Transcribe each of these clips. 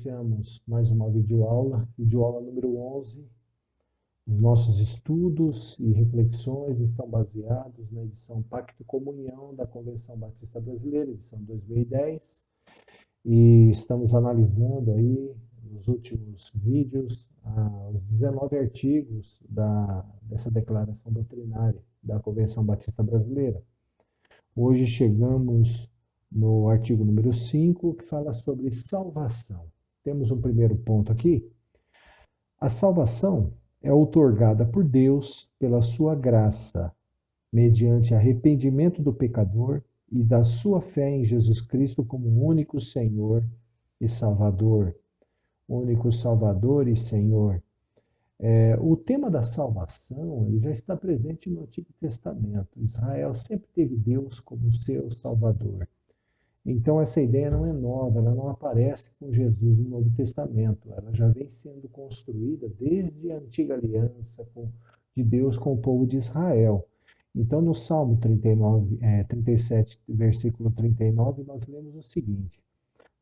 iniciamos mais uma videoaula número 11. Os nossos estudos e reflexões estão baseados na edição Pacto e Comunhão da Convenção Batista Brasileira, edição 2010, e estamos analisando aí, nos últimos vídeos, os 19 artigos dessa declaração doutrinária da Convenção Batista Brasileira. Hoje chegamos no artigo número 5, que fala sobre salvação. Temos um primeiro ponto aqui. A salvação é outorgada por Deus pela sua graça, mediante arrependimento do pecador e da sua fé em Jesus Cristo como único Senhor e Salvador. Único Salvador e Senhor. O tema da salvação ele já está presente no Antigo Testamento. Israel sempre teve Deus como seu Salvador. Então, essa ideia não é nova, ela não aparece com Jesus no Novo Testamento. Ela já vem sendo construída desde a antiga aliança de Deus com o povo de Israel. Então, no Salmo 37, versículo 39, nós lemos o seguinte: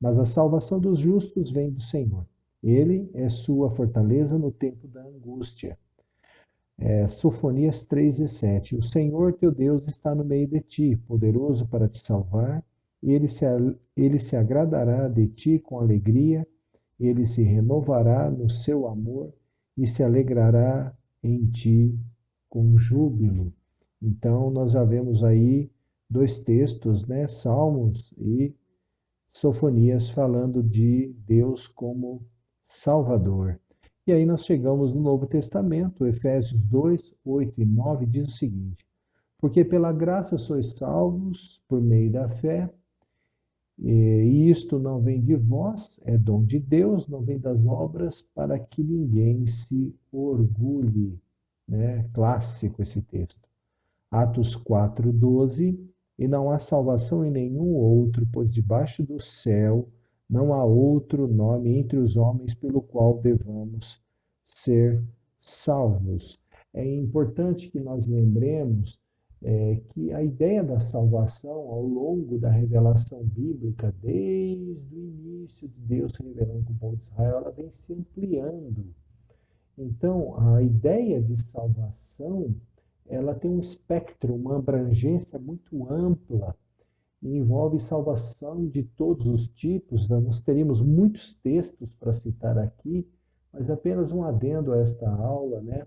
Mas a salvação dos justos vem do Senhor. Ele é sua fortaleza no tempo da angústia. Sofonias 3,17. O Senhor teu Deus está no meio de ti, poderoso para te salvar. Ele se agradará de ti com alegria, ele se renovará no seu amor e se alegrará em ti com júbilo. Então, nós já vemos aí dois textos, né? Salmos e Sofonias, falando de Deus como Salvador. E aí nós chegamos no Novo Testamento, Efésios 2, 8 e 9, diz o seguinte: Porque pela graça sois salvos por meio da fé, e isto não vem de vós, é dom de Deus, não vem das obras, para que ninguém se orgulhe. Né? Clássico esse texto. Atos 4, 12. E não há salvação em nenhum outro, pois debaixo do céu não há outro nome entre os homens pelo qual devamos ser salvos. É importante que nós lembremos que a ideia da salvação, ao longo da revelação bíblica, desde o início de Deus se revelando com o povo de Israel, ela vem se ampliando. Então, a ideia de salvação, ela tem um espectro, uma abrangência muito ampla, e envolve salvação de todos os tipos. Nós teríamos muitos textos para citar aqui, mas apenas um adendo a esta aula, né?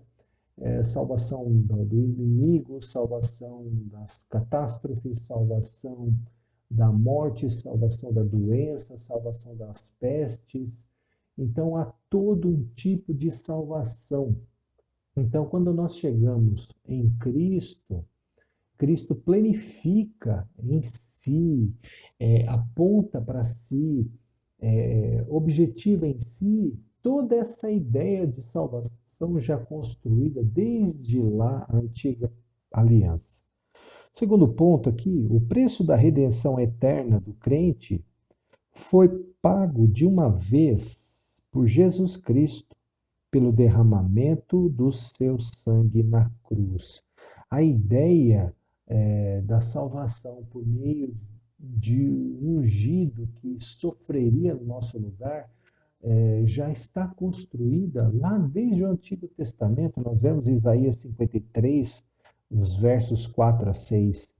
Salvação do inimigo, salvação das catástrofes, salvação da morte, salvação da doença, salvação das pestes. Então, há todo um tipo de salvação. Então, quando nós chegamos em Cristo, Cristo planifica em si, aponta para si, objetiva em si, toda essa ideia de salvação já construída desde lá a antiga aliança. Segundo ponto aqui, o preço da redenção eterna do crente foi pago de uma vez por Jesus Cristo, pelo derramamento do seu sangue na cruz. A ideia da salvação por meio de um ungido que sofreria no nosso lugar já está construída lá desde o Antigo Testamento. Nós vemos Isaías 53, os versos 4 a 6.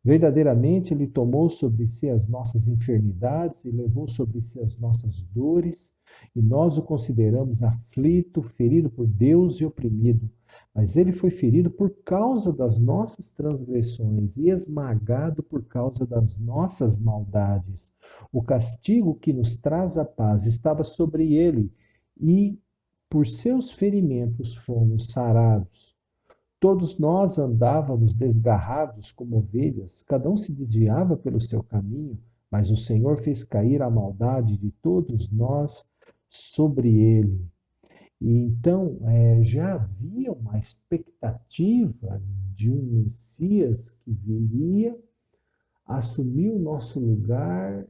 Verdadeiramente, ele tomou sobre si as nossas enfermidades e levou sobre si as nossas dores, e nós o consideramos aflito, ferido por Deus e oprimido. Mas ele foi ferido por causa das nossas transgressões e esmagado por causa das nossas maldades. O castigo que nos traz a paz estava sobre ele, e por seus ferimentos fomos sarados. Todos nós andávamos desgarrados como ovelhas, cada um se desviava pelo seu caminho, mas o Senhor fez cair a maldade de todos nós sobre ele. E então já havia uma expectativa de um Messias que viria, assumir o nosso lugar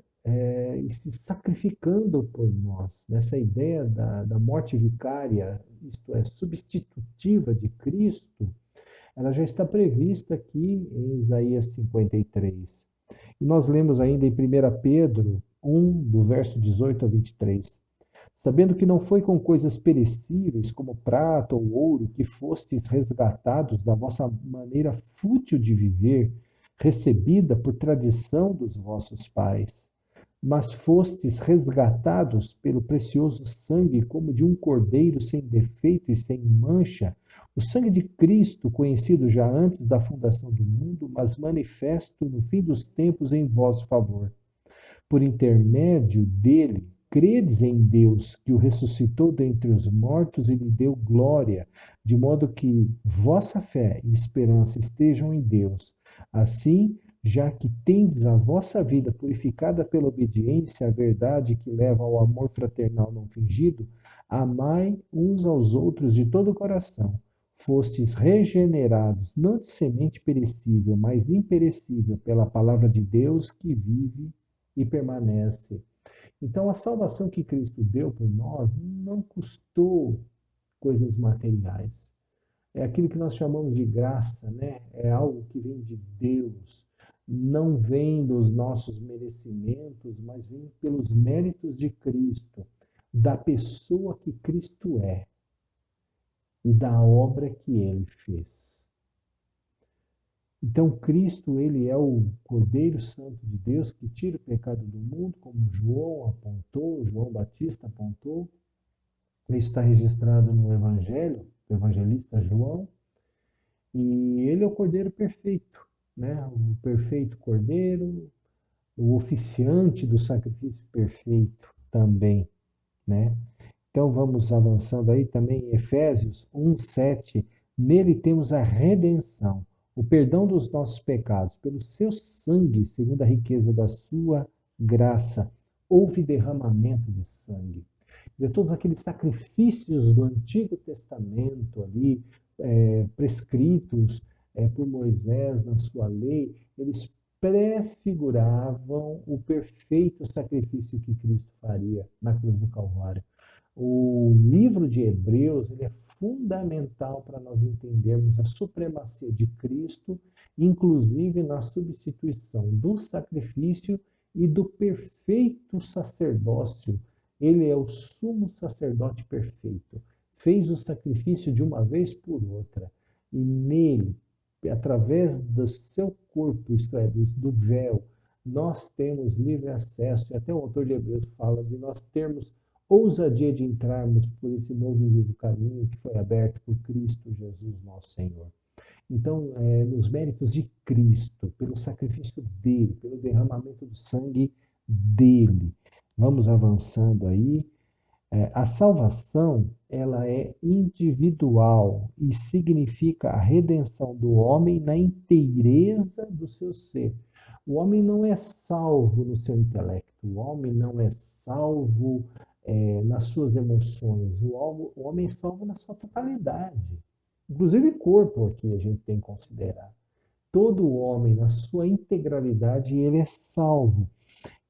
e se sacrificando por nós. Nessa ideia da morte vicária, isto é, substitutiva de Cristo, ela já está prevista aqui em Isaías 53. E nós lemos ainda em 1 Pedro 1, do verso 18 a 23. sabendo que não foi com coisas perecíveis, como prata ou ouro, que fostes resgatados da vossa maneira fútil de viver, recebida por tradição dos vossos pais, mas fostes resgatados pelo precioso sangue, como de um cordeiro sem defeito e sem mancha, o sangue de Cristo, conhecido já antes da fundação do mundo, mas manifesto no fim dos tempos em vosso favor. Por intermédio dele, credes em Deus, que o ressuscitou dentre os mortos e lhe deu glória, de modo que vossa fé e esperança estejam em Deus. Assim, já que tendes a vossa vida purificada pela obediência à verdade que leva ao amor fraternal não fingido, amai uns aos outros de todo o coração. Fostes regenerados, não de semente perecível, mas imperecível, pela palavra de Deus que vive e permanece. Então, a salvação que Cristo deu por nós não custou coisas materiais. É aquilo que nós chamamos de graça, né? É algo que vem de Deus. Não vem dos nossos merecimentos, mas vem pelos méritos de Cristo, da pessoa que Cristo é e da obra que ele fez. Então, Cristo, ele é o Cordeiro Santo de Deus que tira o pecado do mundo, como João apontou, João Batista apontou. Isso está registrado no Evangelho, o evangelista João. E ele é o Cordeiro perfeito, né? O perfeito Cordeiro, o oficiante do sacrifício perfeito também, né? Então vamos avançando aí também em Efésios 1:7. Nele temos a redenção, o perdão dos nossos pecados, pelo seu sangue, segundo a riqueza da sua graça. Houve derramamento de sangue. Quer dizer, todos aqueles sacrifícios do Antigo Testamento ali, prescritos por Moisés na sua lei, eles prefiguravam o perfeito sacrifício que Cristo faria na cruz do Calvário. O livro de Hebreus ele é fundamental para nós entendermos a supremacia de Cristo, inclusive na substituição do sacrifício e do perfeito sacerdócio. Ele é o sumo sacerdote perfeito. Fez o sacrifício de uma vez por outra. E nele, através do seu corpo, isto é, do véu, nós temos livre acesso. E até o autor de Hebreus fala de nós termos ousadia de entrarmos por esse novo e vivo caminho que foi aberto por Cristo Jesus, nosso Senhor. Então, nos méritos de Cristo, pelo sacrifício dele, pelo derramamento do sangue dele. Vamos avançando aí. A salvação, ela é individual e significa a redenção do homem na inteireza do seu ser. O homem não é salvo no seu intelecto, o homem não é salvo nas suas emoções, o homem é salvo na sua totalidade. Inclusive corpo aqui a gente tem que considerar. Todo homem, na sua integralidade, ele é salvo.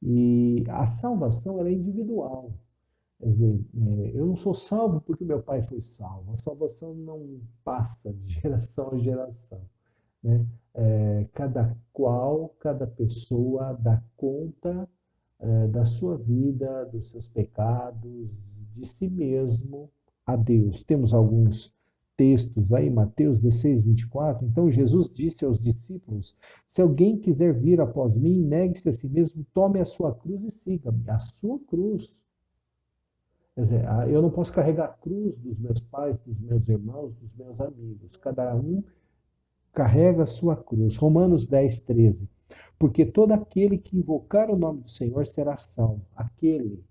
E a salvação ela é individual. Quer dizer, eu não sou salvo porque meu pai foi salvo. A salvação não passa de geração em geração. Né? Cada pessoa dá conta da sua vida, dos seus pecados, de si mesmo a Deus. Temos alguns textos aí, Mateus 16:24. Então Jesus disse aos discípulos: se alguém quiser vir após mim, negue-se a si mesmo, tome a sua cruz e siga-me. A sua cruz. Quer dizer, eu não posso carregar a cruz dos meus pais, dos meus irmãos, dos meus amigos. Cada um carrega a sua cruz. Romanos 10:13. Porque todo aquele que invocar o nome do Senhor será salvo. Aquele.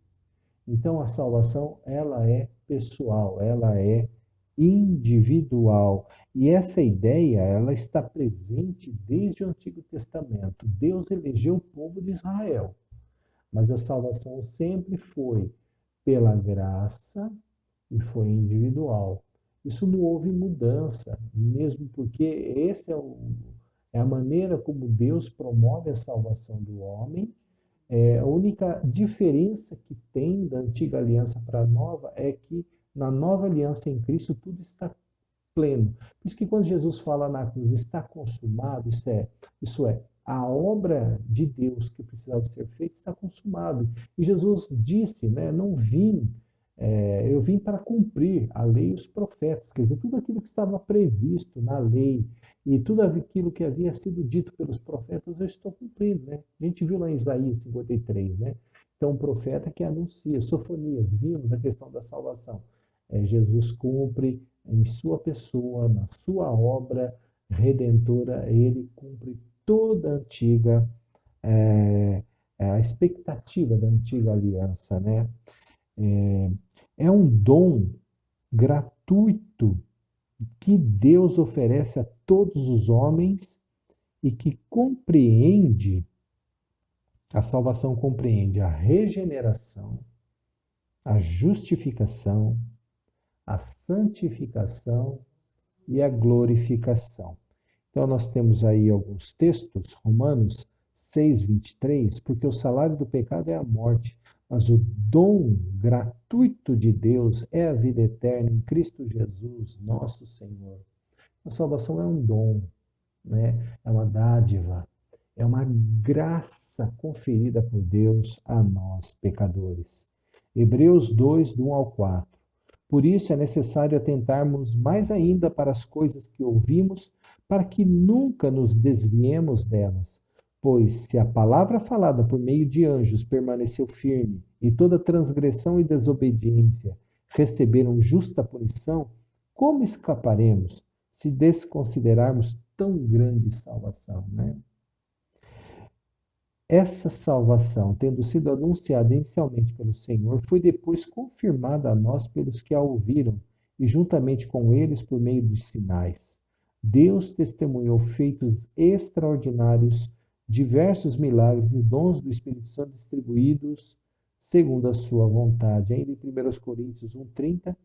Então a salvação, ela é pessoal, ela é individual. E essa ideia, ela está presente desde o Antigo Testamento. Deus elegeu o povo de Israel, mas a salvação sempre foi pela graça e foi individual. Isso não houve mudança, mesmo porque essa é a maneira como Deus promove a salvação do homem. A única diferença que tem da antiga aliança para a nova é que na nova aliança em Cristo tudo está pleno. Por isso que quando Jesus fala na cruz, está consumado, isso é, a obra de Deus que precisava ser feita está consumado. E Jesus disse, né, não vim Eu vim para cumprir a lei e os profetas, quer dizer, tudo aquilo que estava previsto na lei e tudo aquilo que havia sido dito pelos profetas, eu estou cumprindo, né? A gente viu lá em Isaías 53, né? Então, o profeta que anuncia, Sofonias, vimos a questão da salvação. Jesus cumpre em sua pessoa, na sua obra redentora, ele cumpre toda a antiga, a expectativa da antiga aliança, né? É, é um dom gratuito que Deus oferece a todos os homens e que compreende, a salvação compreende a regeneração, a justificação, a santificação e a glorificação. Então, nós temos aí alguns textos, Romanos 6:23, porque o salário do pecado é a morte, mas o dom gratuito de Deus é a vida eterna em Cristo Jesus, nosso Senhor. A salvação é um dom, né? É uma dádiva, é uma graça conferida por Deus a nós, pecadores. Hebreus 2, do 1 ao 4. Por isso é necessário atentarmos mais ainda para as coisas que ouvimos, para que nunca nos desviemos delas. Pois se a palavra falada por meio de anjos permaneceu firme, e toda transgressão e desobediência receberam justa punição, como escaparemos se desconsiderarmos tão grande salvação, né? Essa salvação, tendo sido anunciada inicialmente pelo Senhor, foi depois confirmada a nós pelos que a ouviram, e juntamente com eles por meio dos sinais. Deus testemunhou feitos extraordinários, diversos milagres e dons do Espírito Santo distribuídos segundo a sua vontade. Ainda em 1 Coríntios 1:30,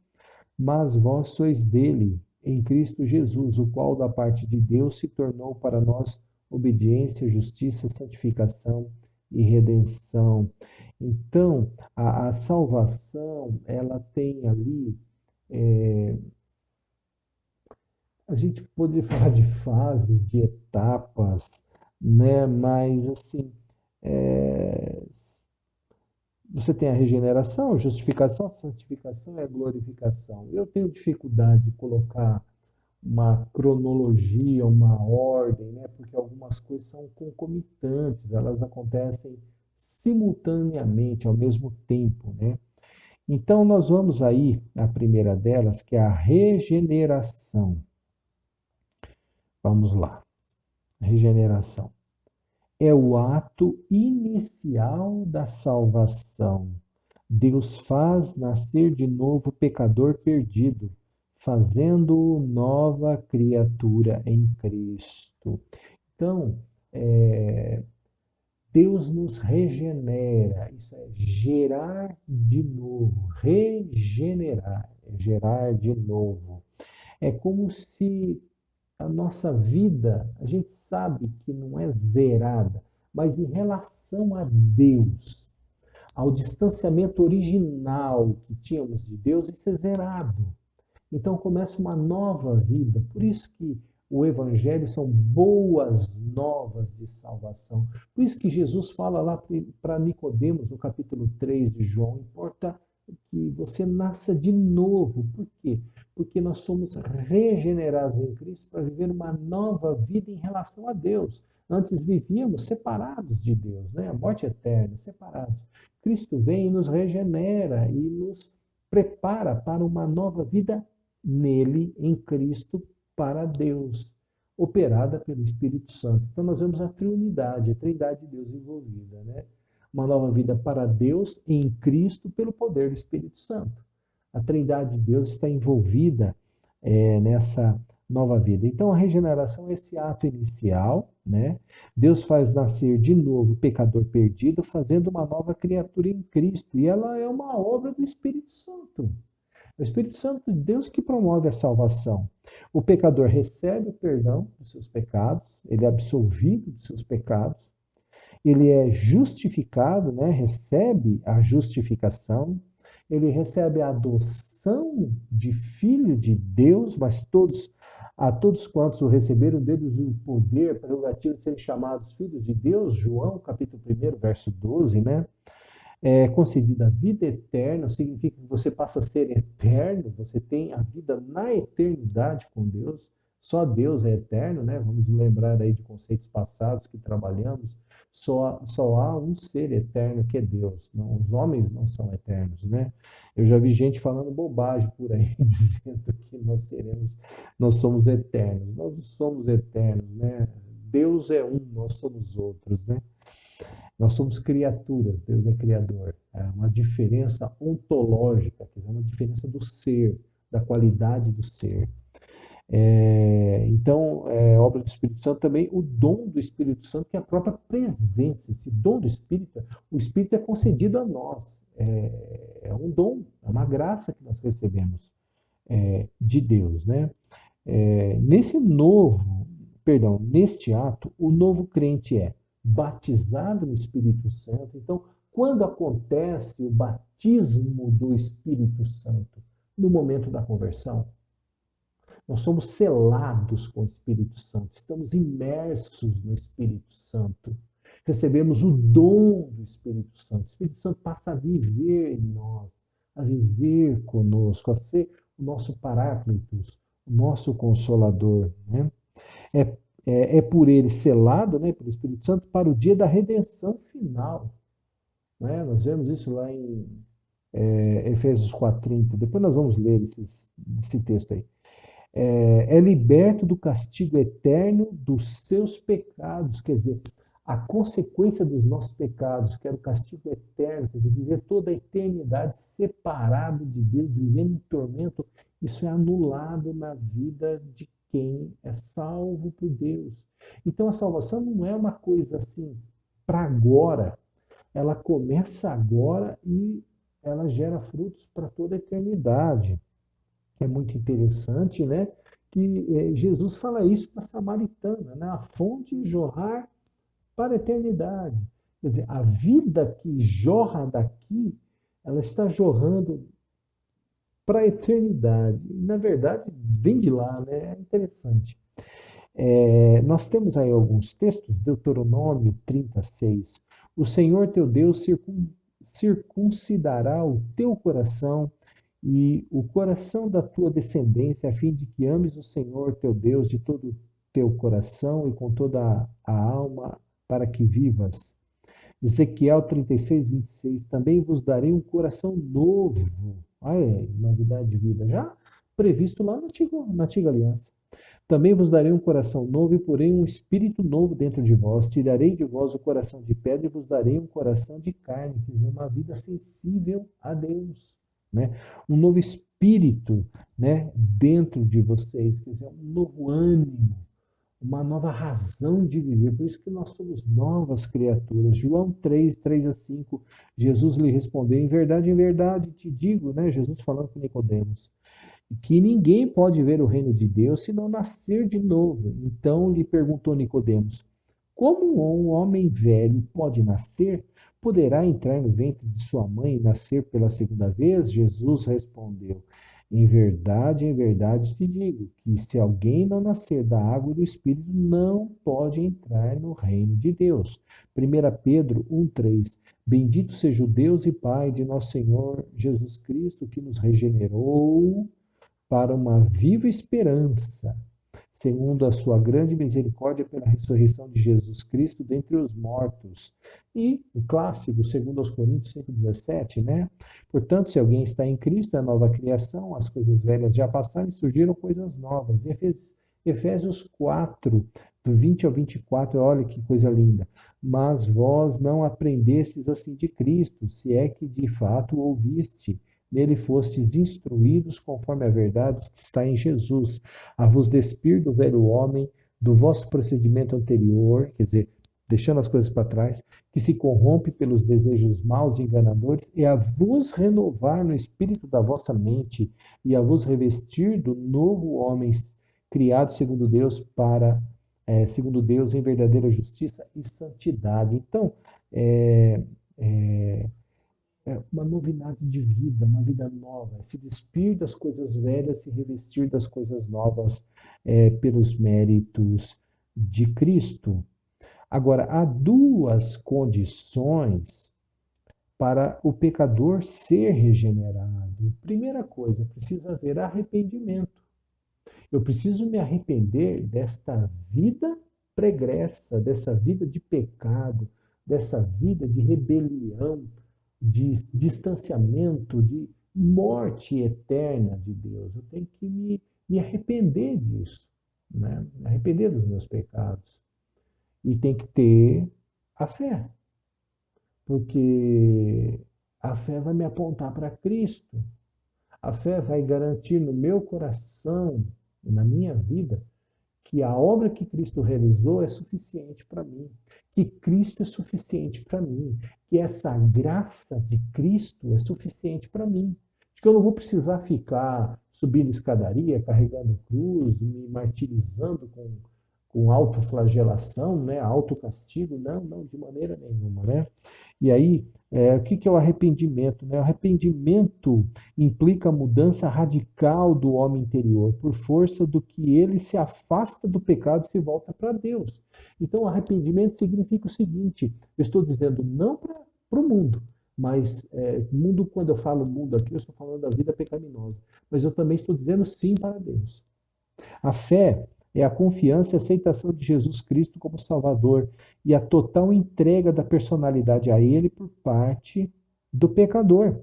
mas vós sois dele, em Cristo Jesus, o qual da parte de Deus se tornou para nós obediência, justiça, santificação e redenção. Então, a salvação, ela tem ali, a gente poderia falar de fases, de etapas, né? Mas, assim, é, você tem a regeneração, a justificação, a santificação e a glorificação. Eu tenho dificuldade de colocar uma cronologia, uma ordem, né? Porque algumas coisas são concomitantes, elas acontecem simultaneamente, ao mesmo tempo, né? Então, nós vamos aí, a primeira delas, que é a regeneração. Vamos lá. Regeneração. É o ato inicial da salvação. Deus faz nascer de novo o pecador perdido, fazendo-o nova criatura em Cristo. Então, Deus nos regenera, isso é gerar de novo, regenerar, é gerar de novo. É como se a nossa vida, a gente sabe que não é zerada, mas em relação a Deus, ao distanciamento original que tínhamos de Deus, isso é zerado. Então começa uma nova vida. Por isso que o Evangelho são boas novas de salvação. Por isso que Jesus fala lá para Nicodemos, no capítulo 3 de João, importa que você nasça de novo. Por quê? Porque nós somos regenerados em Cristo para viver uma nova vida em relação a Deus. Antes vivíamos separados de Deus, né? A morte eterna, separados. Cristo vem e nos regenera e nos prepara para uma nova vida nele, em Cristo, para Deus, operada pelo Espírito Santo. Então nós vemos a Trindade, a Trindade de Deus envolvida, né? Uma nova vida para Deus em Cristo pelo poder do Espírito Santo. A Trindade de Deus está envolvida nessa nova vida. Então a regeneração é esse ato inicial, né? Deus faz nascer de novo o pecador perdido, fazendo uma nova criatura em Cristo. E ela é uma obra do Espírito Santo. É o Espírito Santo de Deus que promove a salvação. O pecador recebe o perdão dos seus pecados, ele é absolvido dos seus pecados, ele é justificado, né? Recebe a justificação, ele recebe a adoção de filho de Deus, mas a todos quantos o receberam, deles o poder, prerrogativa de serem chamados filhos de Deus, João, capítulo 1, verso 12, né? é concedida a vida eterna, significa que você passa a ser eterno, você tem a vida na eternidade com Deus. Só Deus é eterno, né? Vamos lembrar aí de conceitos passados que trabalhamos. Só há um ser eterno que é Deus. Não, os homens não são eternos, né? Eu já vi gente falando bobagem por aí, dizendo que nós somos eternos. Nós não somos eternos, né? Deus é um, nós somos outros, né? Nós somos criaturas, Deus é criador. É uma diferença ontológica, quer dizer, uma diferença do ser, da qualidade do ser. Então, obra do Espírito Santo também, o dom do Espírito Santo, que é a própria presença. Esse dom do Espírito, o Espírito é concedido a nós. Um dom, é uma graça que nós recebemos de Deus, né? Neste ato, o novo crente é batizado no Espírito Santo. Então, quando acontece o batismo do Espírito Santo? No momento da conversão. Nós somos selados com o Espírito Santo, estamos imersos no Espírito Santo. Recebemos o dom do Espírito Santo. O Espírito Santo passa a viver em nós, a viver conosco, a ser o nosso Paráclitos, o nosso Consolador, né? É por ele selado, né, pelo Espírito Santo, para o dia da redenção final. Né? Nós vemos isso lá em Efésios 4:30. Depois nós vamos ler esse texto aí. É liberto do castigo eterno dos seus pecados, quer dizer, a consequência dos nossos pecados, que era o castigo eterno, quer dizer, viver toda a eternidade separado de Deus, vivendo em tormento, isso é anulado na vida de quem é salvo por Deus. Então a salvação não é uma coisa assim para agora, ela começa agora e ela gera frutos para toda a eternidade. É muito interessante, né? Que Jesus fala isso para a samaritana, né? A fonte jorrar para a eternidade. Quer dizer, a vida que jorra daqui, ela está jorrando para a eternidade. E, na verdade, vem de lá, né? É interessante. Nós temos aí alguns textos, Deuteronômio 36. O Senhor teu Deus circuncidará o teu coração e o coração da tua descendência, a fim de que ames o Senhor teu Deus de todo o teu coração e com toda a alma, para que vivas. Ezequiel 36:26, também vos darei um coração novo. Olha, novidade de vida, já previsto lá na antiga aliança. Também vos darei um coração novo e porém um espírito novo dentro de vós. Tirarei de vós o coração de pedra e vos darei um coração de carne, quer dizer, uma vida sensível a Deus. Né? Um novo espírito, né, dentro de vocês, quer dizer, um novo ânimo, uma nova razão de viver. Por isso que nós somos novas criaturas. João 3:3-5, Jesus lhe respondeu, em verdade te digo, né, Jesus falando com Nicodemos, que ninguém pode ver o reino de Deus se não nascer de novo. Então lhe perguntou Nicodemos, como um homem velho pode nascer? Poderá entrar no ventre de sua mãe e nascer pela segunda vez? Jesus respondeu, em verdade te digo, que se alguém não nascer da água e do Espírito, não pode entrar no reino de Deus. 1 Pedro 1:3, bendito seja o Deus e Pai de nosso Senhor Jesus Cristo, que nos regenerou para uma viva esperança, segundo a sua grande misericórdia pela ressurreição de Jesus Cristo dentre os mortos. E o clássico, segundo aos Coríntios 5:17, né? Portanto, se alguém está em Cristo, é nova criação, as coisas velhas já passaram e surgiram coisas novas. Efésios 4, do 20 ao 24, olha que coisa linda. Mas vós não aprendestes assim de Cristo, se é que de fato ouviste. Nele fostes instruídos conforme a verdade que está em Jesus, a vos despir do velho homem, do vosso procedimento anterior, quer dizer, deixando as coisas para trás, que se corrompe pelos desejos maus e enganadores, e a vos renovar no espírito da vossa mente, e a vos revestir do novo homem, criado segundo Deus em verdadeira justiça e santidade. Então, uma novidade de vida, uma vida nova, se despir das coisas velhas, se revestir das coisas novas pelos méritos de Cristo. Agora, há duas condições para o pecador ser regenerado? Primeira coisa, precisa haver arrependimento. Eu preciso me arrepender desta vida pregressa, dessa vida de pecado, dessa vida de rebelião, de distanciamento, de morte eterna de Deus. Eu tenho que me arrepender disso, né? Me arrepender dos meus pecados. E tem que ter a fé, porque a fé vai me apontar para Cristo. A fé vai garantir no meu coração, na minha vida, que a obra que Cristo realizou é suficiente para mim, que Cristo é suficiente para mim, que essa graça de Cristo é suficiente para mim. De que eu não vou precisar ficar subindo escadaria, carregando cruz, me martirizando com autoflagelação, né, autocastigo, não, não, de maneira nenhuma, né? E aí, o que que é o arrependimento, né? O arrependimento implica a mudança radical do homem interior, por força do que ele se afasta do pecado e se volta para Deus. Então, o arrependimento significa o seguinte: eu estou dizendo não para o mundo, mas mundo, quando eu falo mundo aqui, eu estou falando da vida pecaminosa, mas eu também estou dizendo sim para Deus. A fé é a confiança e aceitação de Jesus Cristo como Salvador e a total entrega da personalidade a Ele por parte do pecador.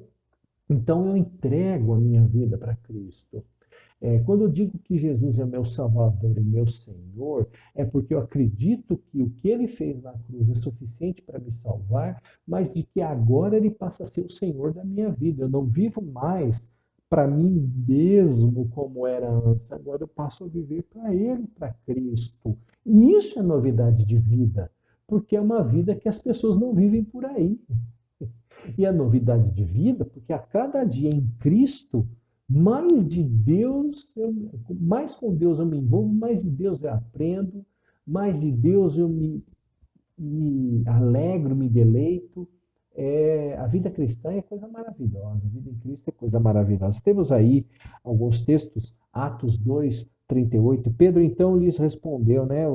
Então eu entrego a minha vida para Cristo. Quando eu digo que Jesus é meu Salvador e meu Senhor, é porque eu acredito que o que Ele fez na cruz é suficiente para me salvar, mas de que agora Ele passa a ser o Senhor da minha vida. Eu não vivo mais para mim mesmo como era antes. Agora eu passo a viver para Ele, para Cristo. E isso é novidade de vida, porque é uma vida que as pessoas não vivem por aí. E a novidade de vida, porque a cada dia em Cristo, mais de Deus, mais com Deus eu me envolvo, mais de Deus eu aprendo, mais de Deus eu me alegro, me deleito. A vida cristã é coisa maravilhosa, a vida em Cristo é coisa maravilhosa. Temos aí alguns textos, Atos 2, 38. Pedro então lhes respondeu, né?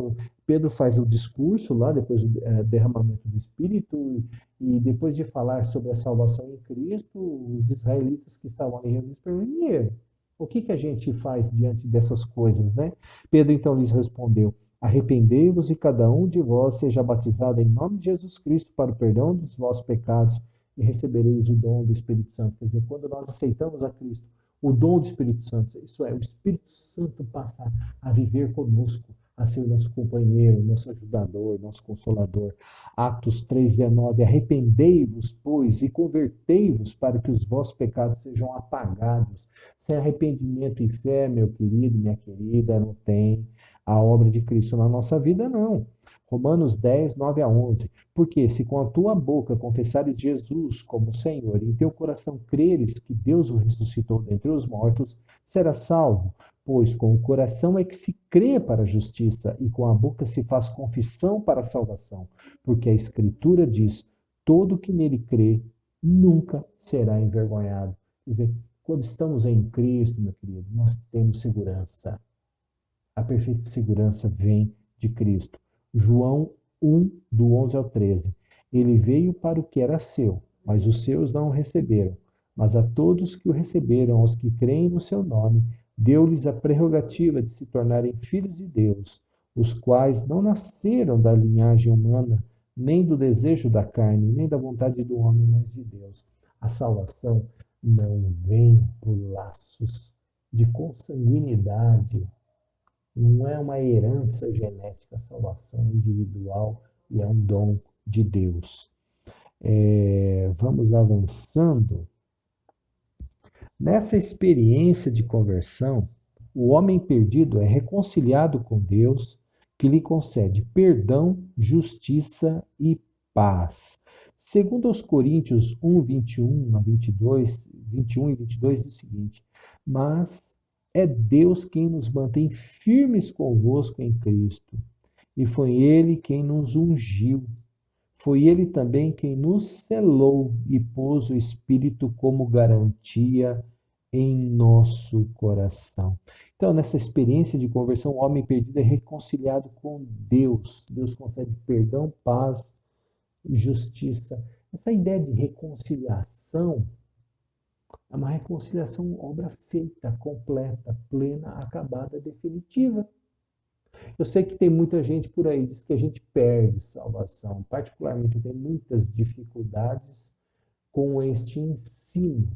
Pedro faz o discurso lá, depois do derramamento do Espírito, e depois de falar sobre a salvação em Cristo, os israelitas que estavam ali reunidos perguntam: o que que a gente faz diante dessas coisas, né? Pedro então lhes respondeu: arrependei-vos e cada um de vós seja batizado em nome de Jesus Cristo para o perdão dos vossos pecados e recebereis o dom do Espírito Santo. Quer dizer, quando nós aceitamos a Cristo, o dom do Espírito Santo, isso é, o Espírito Santo passa a viver conosco, a ser o nosso companheiro, nosso ajudador, nosso consolador. Atos 3,19: arrependei-vos, pois, e convertei-vos para que os vossos pecados sejam apagados. Sem arrependimento e fé, meu querido, minha querida, não tem a obra de Cristo na nossa vida, não. Romanos 10, 9 a 11. Porque se com a tua boca confessares Jesus como Senhor e em teu coração creres que Deus o ressuscitou dentre os mortos, serás salvo. Pois com o coração é que se crê para a justiça e com a boca se faz confissão para a salvação. Porque a Escritura diz: todo que nele crê nunca será envergonhado. Quer dizer, quando estamos em Cristo, meu querido, nós temos segurança. A perfeita segurança vem de Cristo. João 1, do 11 ao 13. Ele veio para o que era seu, mas os seus não o receberam. Mas a todos que o receberam, aos que creem no seu nome, deu-lhes a prerrogativa de se tornarem filhos de Deus, os quais não nasceram da linhagem humana, nem do desejo da carne, nem da vontade do homem, mas de Deus. A salvação não vem por laços de consanguinidade, não é uma herança genética, a salvação é individual e é um dom de Deus. Vamos avançando. Nessa experiência de conversão, o homem perdido é reconciliado com Deus, que lhe concede perdão, justiça e paz. Segundo aos Coríntios 1, 21 a 22, 21 e 22 diz o seguinte: mas é Deus quem nos mantém firmes convosco em Cristo, e foi Ele quem nos ungiu. Foi Ele também quem nos selou e pôs o Espírito como garantia em nosso coração. Então, nessa experiência de conversão, o homem perdido é reconciliado com Deus. Deus concede perdão, paz, justiça. Essa ideia de reconciliação é uma reconciliação obra feita, completa, plena, acabada, definitiva. Eu sei que tem muita gente por aí que diz que a gente perde salvação. Particularmente, eu tenho muitas dificuldades com este ensino,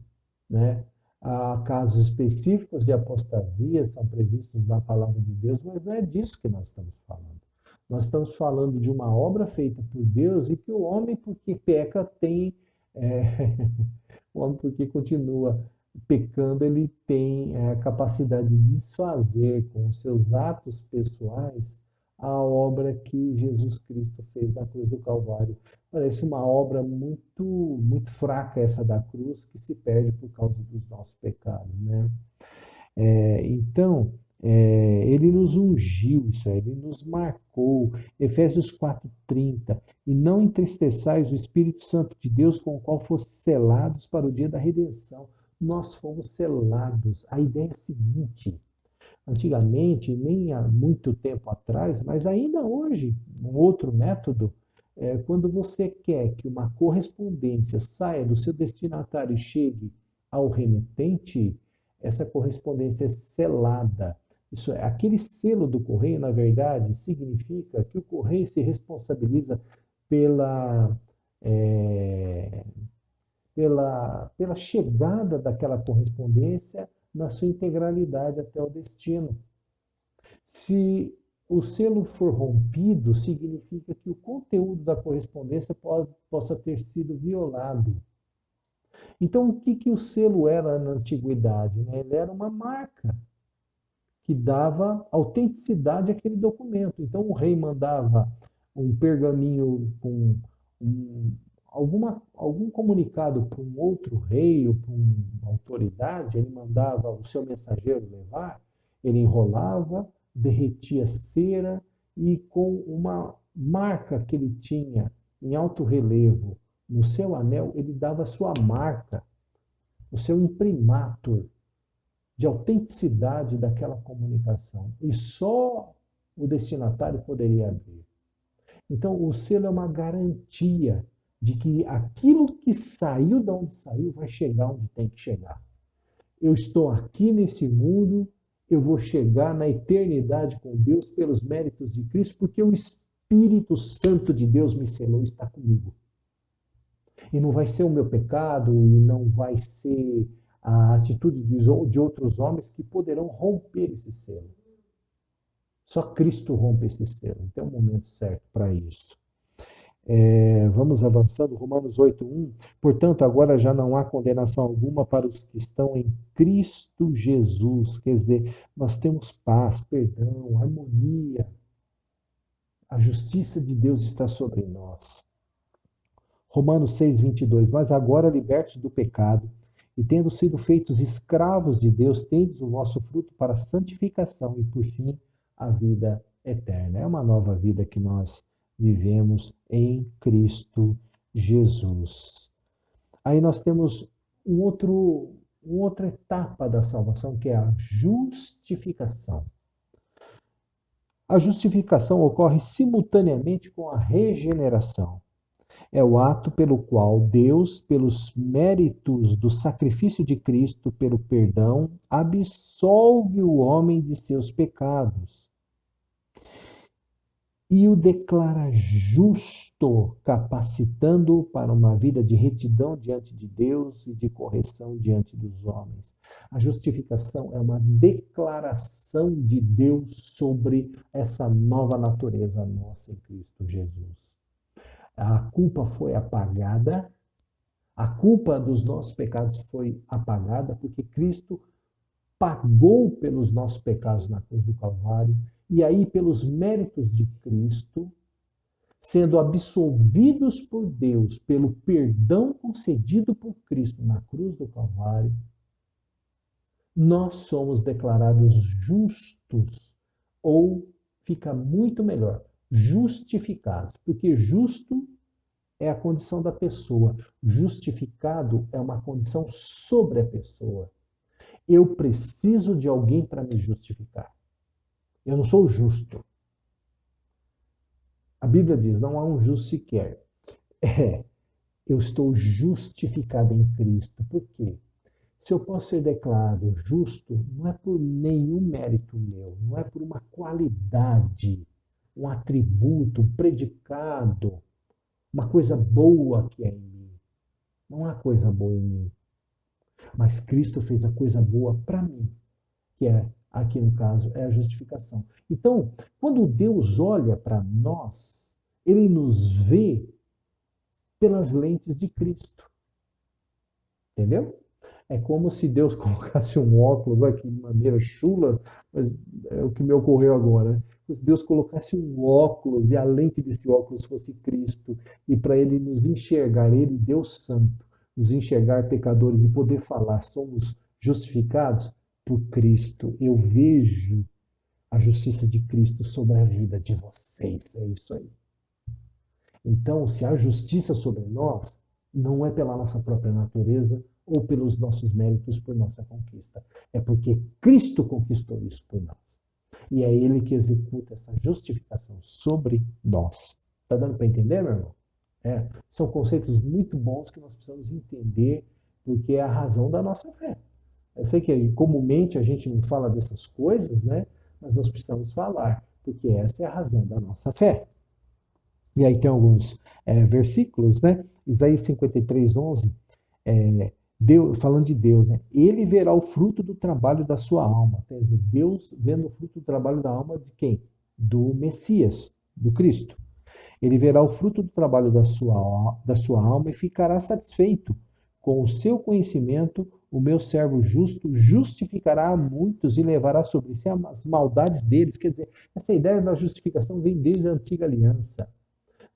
né? Há casos específicos de apostasia, são previstos na palavra de Deus, mas não é disso que nós estamos falando. Nós estamos falando de uma obra feita por Deus e que o homem, porque peca, tem. É, o homem, porque continua pecando, ele tem a capacidade de desfazer com os seus atos pessoais a obra que Jesus Cristo fez na cruz do Calvário. Parece uma obra muito fraca essa da cruz, que se perde por causa dos nossos pecados, né? Então, ele nos ungiu, isso aí, ele nos marcou. Efésios 4:30. E não entristeçais o Espírito Santo de Deus, com o qual foste selados para o dia da redenção. Nós fomos selados. A ideia é a seguinte: antigamente, nem há muito tempo atrás, mas ainda hoje, um outro método, quando você quer que uma correspondência saia do seu destinatário e chegue ao remetente, essa correspondência é selada. Isso é, aquele selo do correio, na verdade, significa que o correio se responsabiliza pela, é, pela chegada daquela correspondência na sua integralidade até o destino. Se o selo for rompido, significa que o conteúdo da correspondência possa ter sido violado. Então, o que o selo era na antiguidade? Né? Ele era uma marca que dava autenticidade àquele documento. Então, o rei mandava um pergaminho com algum comunicado para um outro rei ou para uma autoridade, ele mandava o seu mensageiro levar, ele enrolava, derretia cera e com uma marca que ele tinha em alto relevo no seu anel, ele dava a sua marca, o seu imprimatur de autenticidade daquela comunicação. E só o destinatário poderia abrir. Então, o selo é uma garantia de que aquilo que saiu de onde saiu vai chegar onde tem que chegar. Eu estou aqui nesse mundo, eu vou chegar na eternidade com Deus pelos méritos de Cristo, porque o Espírito Santo de Deus me selou e está comigo. E não vai ser o meu pecado, e não vai ser a atitude de outros homens que poderão romper esse selo. Só Cristo rompe esse selo. Então é o momento certo para isso. Vamos avançando, Romanos 8:1. Portanto, agora já não há condenação alguma para os que estão em Cristo Jesus. Quer dizer, nós temos paz, perdão, harmonia. A justiça de Deus está sobre nós. Romanos 6:22. Mas agora, libertos do pecado e tendo sido feitos escravos de Deus, tendes o vosso fruto para a santificação e, por fim, a vida eterna. É uma nova vida que nós vivemos em Cristo Jesus. Aí nós temos uma outra etapa da salvação, que é a justificação. A justificação ocorre simultaneamente com a regeneração. É o ato pelo qual Deus, pelos méritos do sacrifício de Cristo, pelo perdão, absolve o homem de seus pecados e o declara justo, capacitando-o para uma vida de retidão diante de Deus e de correção diante dos homens. A justificação é uma declaração de Deus sobre essa nova natureza nossa em Cristo Jesus. A culpa foi apagada, a culpa dos nossos pecados foi apagada, porque Cristo pagou pelos nossos pecados na cruz do Calvário, e aí, pelos méritos de Cristo, sendo absolvidos por Deus, pelo perdão concedido por Cristo na cruz do Calvário, nós somos declarados justos, ou fica muito melhor, justificados, porque justo é a condição da pessoa, justificado é uma condição sobre a pessoa. Eu preciso de alguém para me justificar. Eu não sou justo. A Bíblia diz, não há um justo sequer. Eu estou justificado em Cristo. Por quê? Se eu posso ser declarado justo, não é por nenhum mérito meu, não é por uma qualidade, um atributo, um predicado, uma coisa boa que é em mim. Não há coisa boa em mim. Mas Cristo fez a coisa boa para mim, que é, aqui no caso, é a justificação. Então, quando Deus olha para nós, ele nos vê pelas lentes de Cristo. Entendeu? É como se Deus colocasse um óculos, olha que maneira chula, mas é o que me ocorreu agora. Né? Se Deus colocasse um óculos e a lente desse óculos fosse Cristo, e para ele nos enxergar, ele, Deus Santo, nos enxergar pecadores e poder falar, somos justificados por Cristo. Eu vejo a justiça de Cristo sobre a vida de vocês. É isso aí. Então, se há justiça sobre nós, não é pela nossa própria natureza ou pelos nossos méritos por nossa conquista. É porque Cristo conquistou isso por nós. E é Ele que executa essa justificação sobre nós. Está dando para entender, meu irmão? São conceitos muito bons que nós precisamos entender, porque é a razão da nossa fé. Eu sei que comumente a gente não fala dessas coisas, né? Mas nós precisamos falar, porque essa é a razão da nossa fé. E aí tem alguns versículos, né? Isaías 53, 11, Deus, falando de Deus, né? Ele verá o fruto do trabalho da sua alma. Quer dizer, Deus vendo o fruto do trabalho da alma de quem? Do Messias, do Cristo. Ele verá o fruto do trabalho da sua alma e ficará satisfeito. Com o seu conhecimento, o meu servo justo justificará a muitos e levará sobre si as maldades deles. Quer dizer, essa ideia da justificação vem desde a antiga aliança.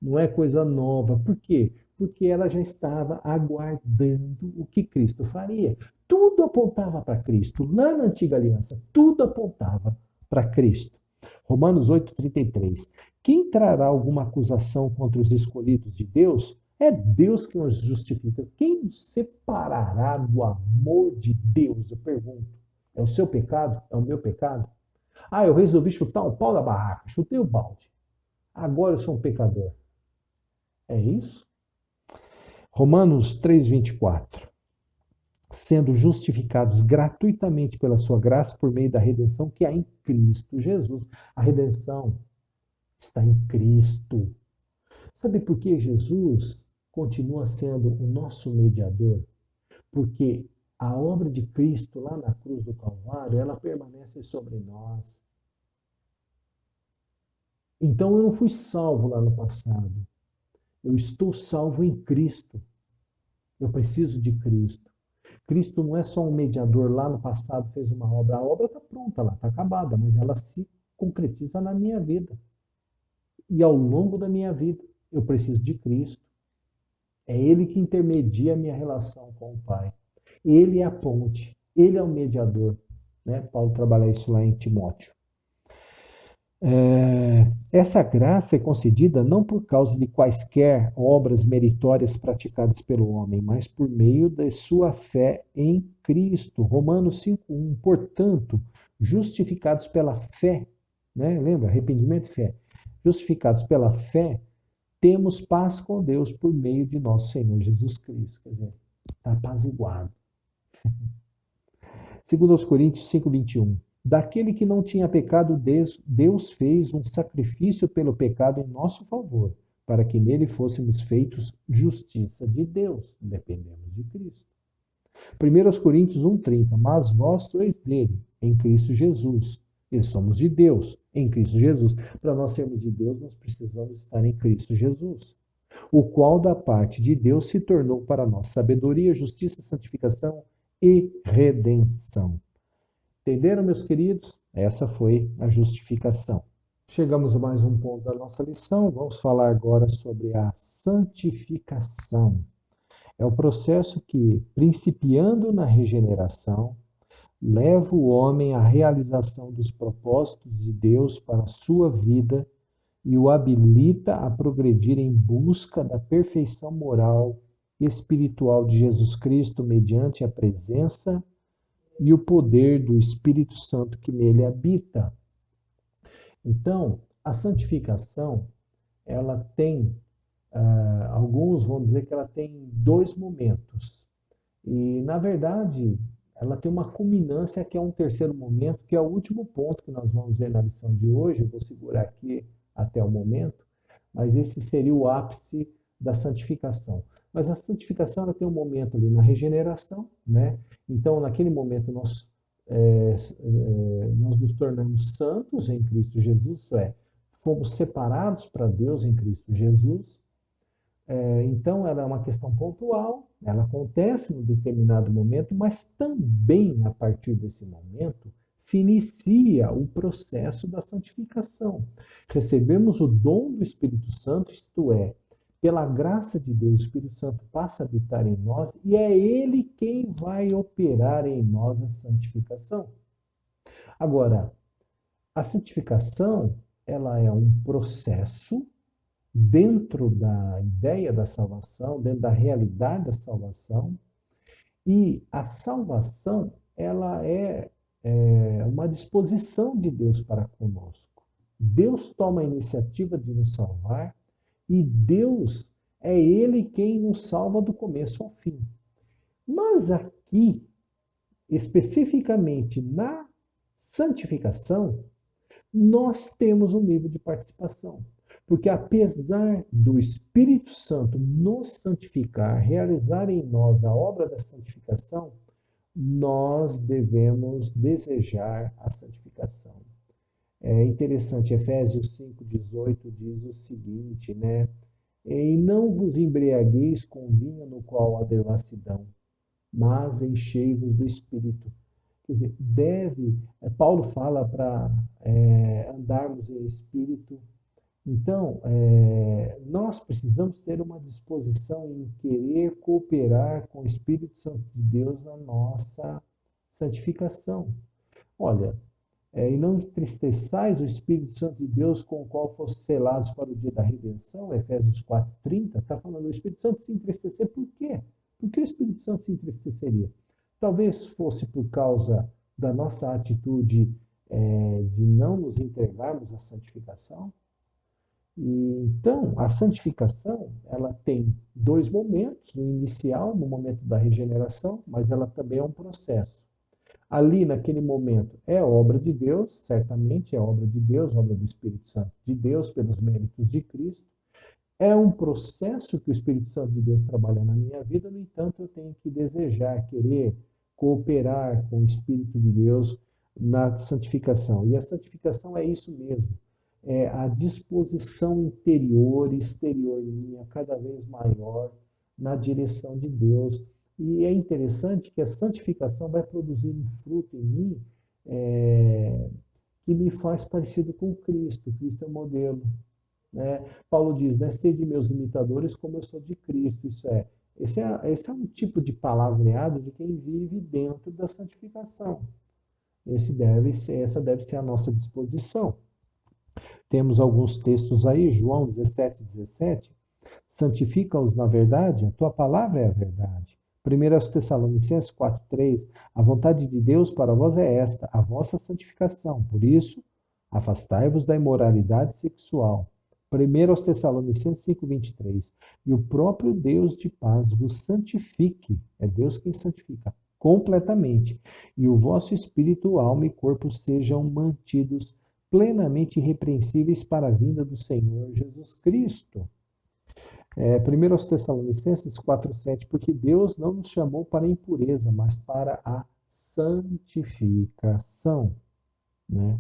Não é coisa nova. Por quê? Porque ela já estava aguardando o que Cristo faria. Tudo apontava para Cristo. Lá na antiga aliança, tudo apontava para Cristo. Romanos 8,33. Quem trará alguma acusação contra os escolhidos de Deus? É Deus que nos justifica. Quem nos separará do amor de Deus? Eu pergunto. É o seu pecado? É o meu pecado? Eu resolvi chutar o pau da barraca. Chutei o balde. Agora eu sou um pecador. É isso? Romanos 3,24. Sendo justificados gratuitamente pela sua graça por meio da redenção que há em Cristo Jesus. A redenção está em Cristo. Sabe por que Jesus continua sendo o nosso mediador? Porque a obra de Cristo lá na cruz do Calvário, ela permanece sobre nós. Então eu não fui salvo lá no passado. Eu estou salvo em Cristo. Eu preciso de Cristo. Cristo não é só um mediador, lá no passado fez uma obra. A obra está pronta, ela está acabada, mas ela se concretiza na minha vida. E ao longo da minha vida, eu preciso de Cristo. É Ele que intermedia a minha relação com o Pai. Ele é a ponte, Ele é o mediador. Né? Paulo trabalha isso lá em Timóteo. Essa graça é concedida não por causa de quaisquer obras meritórias praticadas pelo homem, mas por meio da sua fé em Cristo. Romanos 5,1. Portanto, justificados pela fé, né? Lembra? Arrependimento e fé. Justificados pela fé, temos paz com Deus por meio de nosso Senhor Jesus Cristo. Quer dizer, está apaziguado. 2 Coríntios 5,21. Daquele que não tinha pecado, Deus fez um sacrifício pelo pecado em nosso favor, para que nele fôssemos feitos justiça de Deus. Dependemos de Cristo. 1 Coríntios 1,30. Mas vós sois dele, em Cristo Jesus. E somos de Deus, em Cristo Jesus. Para nós sermos de Deus, nós precisamos estar em Cristo Jesus. O qual da parte de Deus se tornou para nós sabedoria, justiça, santificação e redenção. Entenderam, meus queridos? Essa foi a justificação. Chegamos a mais um ponto da nossa lição. Vamos falar agora sobre a santificação. É o processo que, principiando na regeneração, leva o homem à realização dos propósitos de Deus para a sua vida e o habilita a progredir em busca da perfeição moral e espiritual de Jesus Cristo mediante a presença e o poder do Espírito Santo que nele habita. Então, a santificação, ela tem Alguns vão dizer que ela tem dois momentos. E, na verdade, ela tem uma culminância que é um terceiro momento, que é o último ponto que nós vamos ver na lição de hoje. Eu vou segurar aqui até o momento, mas esse seria o ápice da santificação. Mas a santificação ela tem um momento ali na regeneração, né? Então, naquele momento, nós nos tornamos santos em Cristo Jesus, isso é, fomos separados para Deus em Cristo Jesus. Então, ela é uma questão pontual, ela acontece em um determinado momento, mas também a partir desse momento se inicia o processo da santificação. Recebemos o dom do Espírito Santo, isto é, pela graça de Deus, o Espírito Santo passa a habitar em nós e é Ele quem vai operar em nós a santificação. Agora, a santificação, ela é um processo dentro da ideia da salvação, dentro da realidade da salvação, e a salvação, ela é uma disposição de Deus para conosco. Deus toma a iniciativa de nos salvar e Deus é Ele quem nos salva do começo ao fim. Mas aqui, especificamente na santificação, nós temos um nível de participação. Porque apesar do Espírito Santo nos santificar, realizar em nós a obra da santificação, nós devemos desejar a santificação. É interessante, Efésios 5,18 diz o seguinte, né? E não vos embriagueis com vinho no qual há devassidão, mas enchei-vos do Espírito. Quer dizer, Paulo fala para andarmos em Espírito. Então, nós precisamos ter uma disposição em querer cooperar com o Espírito Santo de Deus na nossa santificação. Olha, e não entristeçais o Espírito Santo de Deus com o qual fossem selados para o dia da redenção, Efésios 4,30, está falando o Espírito Santo se entristecer, por quê? Por que o Espírito Santo se entristeceria? Talvez fosse por causa da nossa atitude de não nos entregarmos à santificação. Então, a santificação, ela tem dois momentos, o inicial, no momento da regeneração, mas ela também é um processo. Ali, naquele momento, é obra de Deus, certamente é obra de Deus, obra do Espírito Santo de Deus, pelos méritos de Cristo. É um processo que o Espírito Santo de Deus trabalha na minha vida, no entanto, eu tenho que desejar, querer cooperar com o Espírito de Deus na santificação. E a santificação é isso mesmo. É a disposição interior e exterior minha cada vez maior na direção de Deus. E é interessante que a santificação vai produzir um fruto em mim que me faz parecido com Cristo. Cristo é o modelo. Né? Paulo diz, né, sede meus imitadores como eu sou de Cristo. Esse é um tipo de palavreado de quem vive dentro da santificação. Essa deve ser a nossa disposição. Temos alguns textos aí, João 17:17, santifica-os na verdade, a tua palavra é a verdade. 1 Tessalonicenses 4:3, a vontade de Deus para vós é esta, a vossa santificação. Por isso, afastai-vos da imoralidade sexual. 1 Tessalonicenses 5:23, e o próprio Deus de paz vos santifique, é Deus quem santifica, completamente, e o vosso espírito, alma e corpo sejam mantidos plenamente irrepreensíveis para a vinda do Senhor Jesus Cristo. 1 Tessalonicenses 4:7, porque Deus não nos chamou para a impureza, mas para a santificação. Né?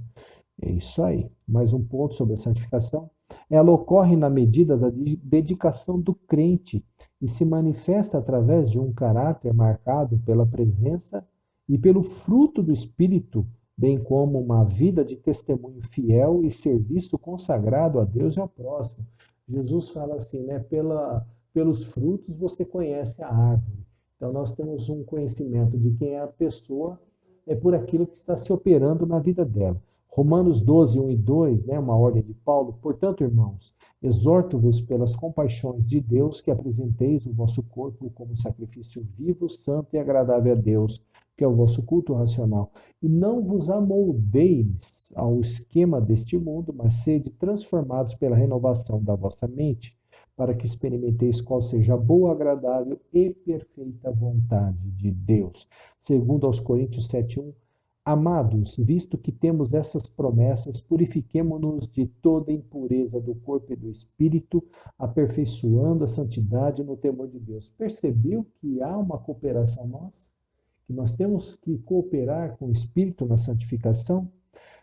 É isso aí. Mais um ponto sobre a santificação. Ela ocorre na medida da dedicação do crente e se manifesta através de um caráter marcado pela presença e pelo fruto do Espírito, bem como uma vida de testemunho fiel e serviço consagrado a Deus e ao próximo. Jesus fala assim, né? Pelos frutos você conhece a árvore. Então nós temos um conhecimento de quem é a pessoa, por aquilo que está se operando na vida dela. Romanos 12, 1 e 2, né, uma ordem de Paulo. Portanto, irmãos, exorto-vos pelas compaixões de Deus que apresenteis o vosso corpo como sacrifício vivo, santo e agradável a Deus, que é o vosso culto racional. E não vos amoldeis ao esquema deste mundo, mas sede transformados pela renovação da vossa mente, para que experimenteis qual seja a boa, agradável e perfeita vontade de Deus. Segundo aos Coríntios 7:1, amados, visto que temos essas promessas, purifiquemo-nos de toda impureza do corpo e do espírito, aperfeiçoando a santidade no temor de Deus. Percebeu que há uma cooperação nossa? Que nós temos que cooperar com o Espírito na santificação?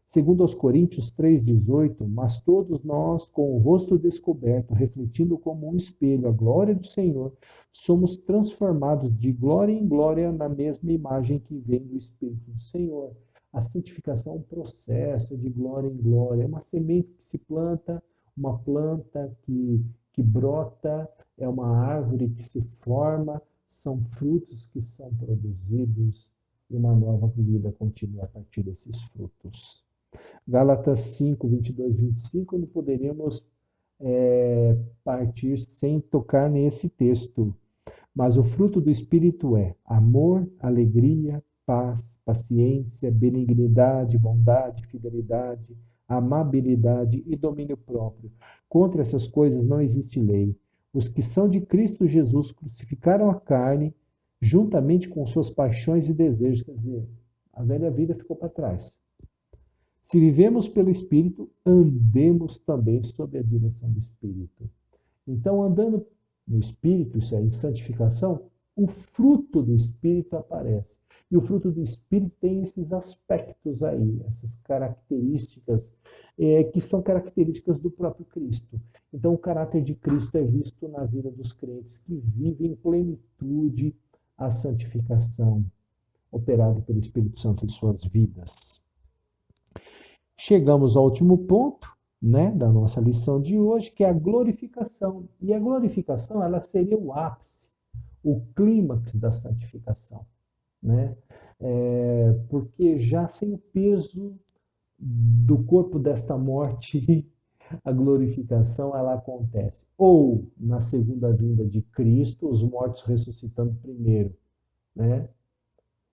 Segundo aos Coríntios 3,18, mas todos nós, com o rosto descoberto, refletindo como um espelho a glória do Senhor, somos transformados de glória em glória na mesma imagem que vem do Espírito do Senhor. A santificação é um processo de glória em glória, é uma semente que se planta, uma planta que brota, é uma árvore que se forma, são frutos que são produzidos e uma nova vida continua a partir desses frutos. Gálatas 5, 22, 25, não poderíamos partir sem tocar nesse texto. Mas o fruto do Espírito é amor, alegria, paz, paciência, benignidade, bondade, fidelidade, amabilidade e domínio próprio. Contra essas coisas não existe lei. Os que são de Cristo Jesus crucificaram a carne juntamente com suas paixões e desejos. Quer dizer, a velha vida ficou para trás. Se vivemos pelo Espírito, andemos também sob a direção do Espírito. Então, andando no Espírito, isso é em santificação, o fruto do Espírito aparece. E o fruto do Espírito tem esses aspectos aí, essas características, que são características do próprio Cristo. Então, o caráter de Cristo é visto na vida dos crentes que vivem em plenitude a santificação operada pelo Espírito Santo em suas vidas. Chegamos ao último ponto, da nossa lição de hoje, que é a glorificação. E a glorificação, ela seria o ápice, o clímax da santificação, porque já sem o peso do corpo desta morte, a glorificação ela acontece ou na segunda vinda de Cristo, os mortos ressuscitando primeiro,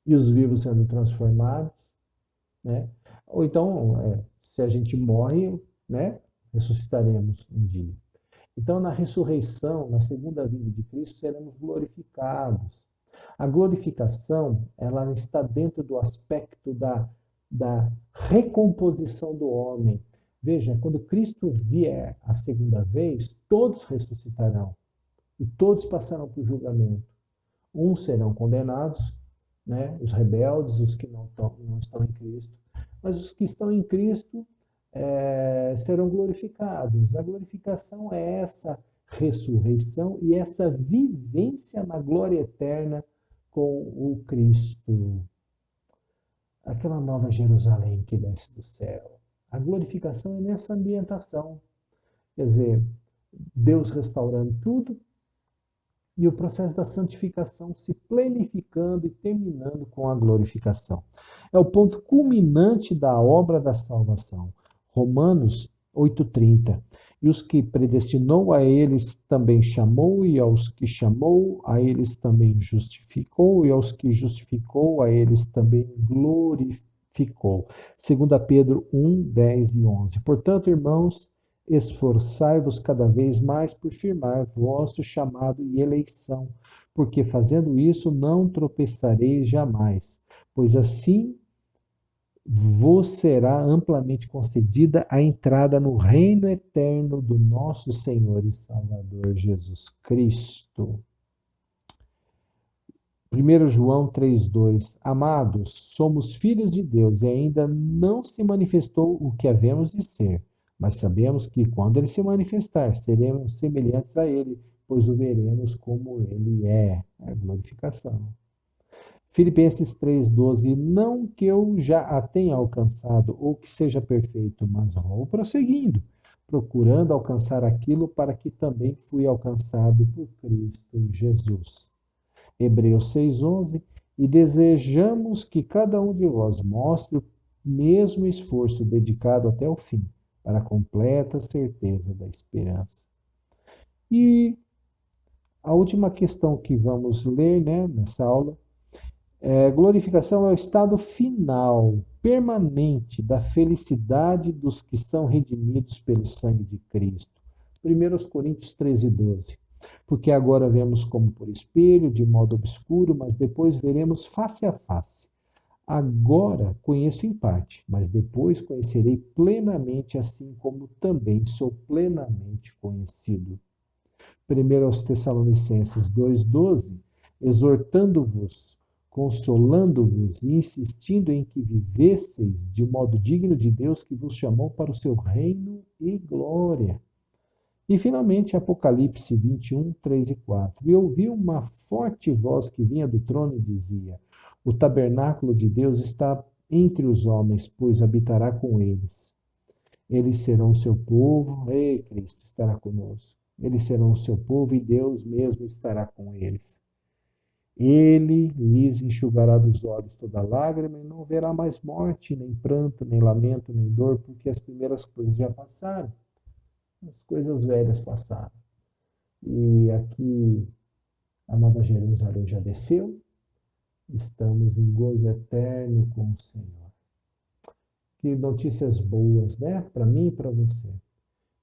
e os vivos sendo transformados, ou então, se a gente morre, ressuscitaremos um dia. Então, na ressurreição, na segunda vinda de Cristo, seremos glorificados. A glorificação, ela está dentro do aspecto da recomposição do homem. Veja, quando Cristo vier a segunda vez, todos ressuscitarão e todos passarão por julgamento. Uns serão condenados, os rebeldes, os que não estão em Cristo, mas os que estão em Cristo serão glorificados. A glorificação é essa ressurreição e essa vivência na glória eterna com o Cristo. Aquela nova Jerusalém que desce do céu. A glorificação é nessa ambientação. Quer dizer, Deus restaurando tudo e o processo da santificação se planificando e terminando com a glorificação. É o ponto culminante da obra da salvação. Romanos 8,30. E os que predestinou, a eles também chamou, e aos que chamou, a eles também justificou, e aos que justificou, a eles também glorificou. 2 Pedro 1, 10 e 11. Portanto, irmãos, esforçai-vos cada vez mais por firmar vosso chamado e eleição, porque fazendo isso não tropeçareis jamais, pois assim vos será amplamente concedida a entrada no reino eterno do nosso Senhor e Salvador Jesus Cristo. 1 João 3,2. Amados, somos filhos de Deus e ainda não se manifestou o que havemos de ser, mas sabemos que quando ele se manifestar, seremos semelhantes a ele, pois o veremos como ele é. A glorificação. Filipenses 3,12. Não que eu já a tenha alcançado ou que seja perfeito, mas vou prosseguindo, procurando alcançar aquilo para que também fui alcançado por Cristo Jesus. Hebreus 6,11. E desejamos que cada um de vós mostre o mesmo esforço dedicado até o fim, para a completa certeza da esperança. E a última questão que vamos ler nessa aula glorificação é o estado final, permanente, da felicidade dos que são redimidos pelo sangue de Cristo. 1 Coríntios 13:12. Porque agora vemos como por espelho, de modo obscuro, mas depois veremos face a face. Agora conheço em parte, mas depois conhecerei plenamente, assim como também sou plenamente conhecido. 1 Tessalonicenses 2:12, exortando-vos, consolando-vos e insistindo em que vivesseis de modo digno de Deus que vos chamou para o seu reino e glória. E finalmente Apocalipse 21, 3 e 4. E ouvi uma forte voz que vinha do trono e dizia: O tabernáculo de Deus está entre os homens, pois habitará com eles. Eles serão seu povo, e Cristo estará conosco. Eles serão o seu povo e Deus mesmo estará com eles. Ele lhes enxugará dos olhos toda lágrima e não haverá mais morte, nem pranto, nem lamento, nem dor, porque as primeiras coisas já passaram. As coisas velhas passaram. E aqui a Nova Jerusalém já desceu. Estamos em gozo eterno com o Senhor. Que notícias boas, né? Para mim e para você.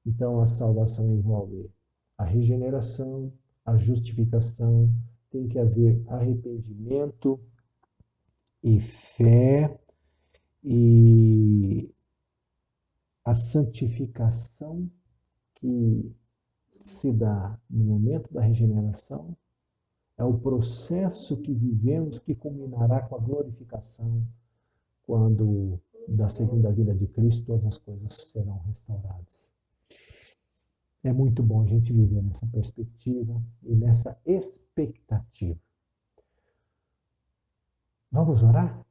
Então, a salvação envolve a regeneração, a justificação, tem que haver arrependimento e fé, e a santificação que se dá no momento da regeneração é o processo que vivemos que culminará com a glorificação, quando da segunda vida de Cristo todas as coisas serão restauradas. É muito bom a gente viver nessa perspectiva e nessa expectativa. Vamos orar?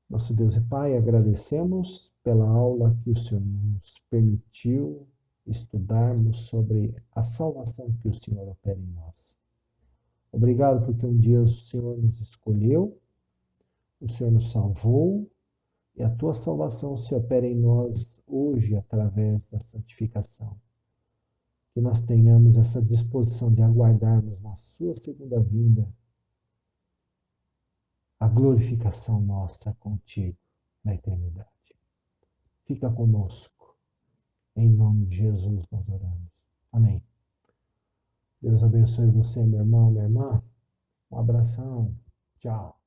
Nosso Deus e Pai, agradecemos pela aula que o Senhor nos permitiu estudarmos sobre a salvação que o Senhor opera em nós. Obrigado porque um dia o Senhor nos escolheu, o Senhor nos salvou, e a tua salvação se opera em nós hoje através da santificação. Que nós tenhamos essa disposição de aguardarmos na sua segunda vinda a glorificação nossa contigo na eternidade. Fica conosco. Em nome de Jesus nós oramos. Amém. Deus abençoe você, meu irmão, minha irmã. Um abração. Tchau.